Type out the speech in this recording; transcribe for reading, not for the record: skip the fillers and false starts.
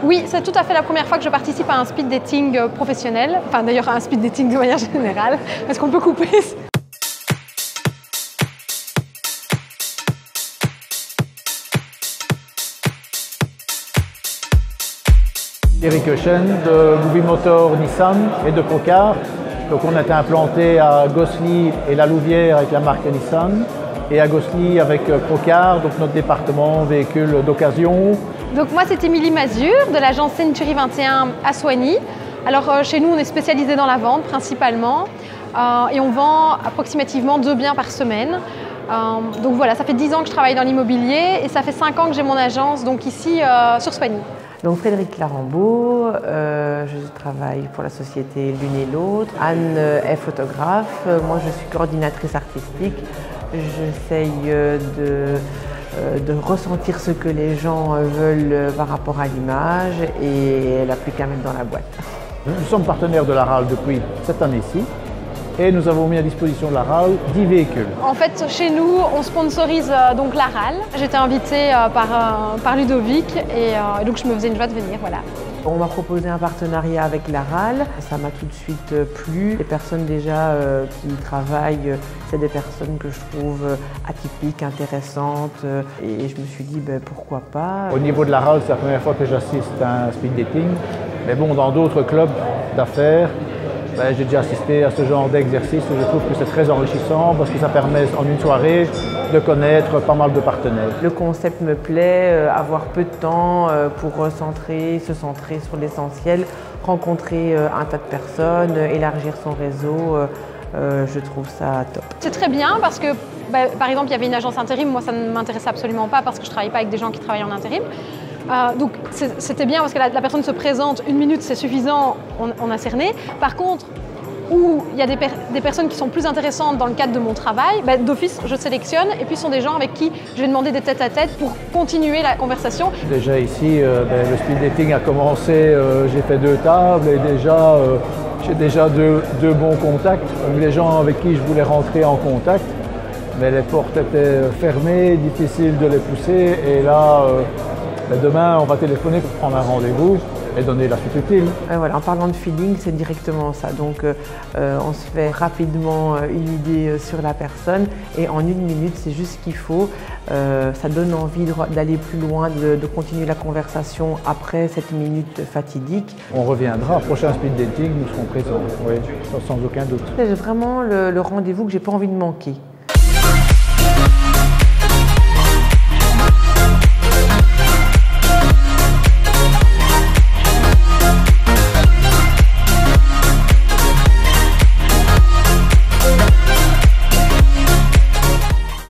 Oui, c'est tout à fait la première fois que je participe à un speed dating professionnel. Enfin d'ailleurs à un speed dating de manière générale. Est-ce qu'on peut couper? Eric Echen de Movie Motor Nissan et de Procar. Donc on a été implanté à Gosselies et La Louvière avec la marque Nissan et à Gosselies avec Procar, donc notre département véhicules d'occasion. Donc moi c'est Émilie Mazur de l'agence Century 21 à Soignies. Alors chez nous on est spécialisé dans la vente principalement et on vend approximativement 2 biens par semaine. Donc voilà, ça fait 10 ans que je travaille dans l'immobilier et ça fait 5 ans que j'ai mon agence donc ici sur Soignies. Donc Frédéric Larambeau, je travaille pour la société L'Une et l'Autre. Anne est photographe, moi je suis coordinatrice artistique. J'essaye de ressentir ce que les gens veulent par rapport à l'image et elle n'a plus qu'à mettre dans la boîte. Nous sommes partenaires de la RAL depuis cette année-ci et nous avons mis à disposition de la RAL 10 véhicules. En fait, chez nous, on sponsorise donc la RAL. J'étais invitée par Ludovic et donc je me faisais une joie de venir. Voilà. On m'a proposé un partenariat avec la RAL, ça m'a tout de suite plu. Les personnes déjà qui travaillent, c'est des personnes que je trouve atypiques, intéressantes et je me suis dit pourquoi pas. Au niveau de la RAL, c'est la première fois que j'assiste à un speed dating, mais bon, dans d'autres clubs d'affaires, j'ai déjà assisté à ce genre d'exercice où je trouve que c'est très enrichissant parce que ça permet en une soirée de connaître pas mal de partenaires. Le concept me plaît, avoir peu de temps pour se centrer sur l'essentiel, rencontrer un tas de personnes, élargir son réseau, je trouve ça top. C'est très bien parce que, par exemple, il y avait une agence intérim, moi ça ne m'intéressait absolument pas parce que je ne travaille pas avec des gens qui travaillent en intérim. Donc c'était bien parce que la personne se présente, 1 minute c'est suffisant, on a cerné. Par contre, où il y a des personnes qui sont plus intéressantes dans le cadre de mon travail, d'office je sélectionne et puis ce sont des gens avec qui je vais demander des tête-à-tête pour continuer la conversation. Déjà ici, le speed dating a commencé, j'ai fait 2 tables et j'ai déjà deux bons contacts. Les gens avec qui je voulais rentrer en contact, mais les portes étaient fermées, difficile de les pousser et là, demain on va téléphoner pour prendre un rendez-vous et donner la suite utile. Voilà, en parlant de feeling, c'est directement ça. Donc on se fait rapidement une idée sur la personne et en 1 minute, c'est juste ce qu'il faut. Ça donne envie d'aller plus loin, de continuer la conversation après cette minute fatidique. On reviendra, prochain speed dating, nous serons présents, oui, sans aucun doute. C'est vraiment le rendez-vous que j'ai pas envie de manquer.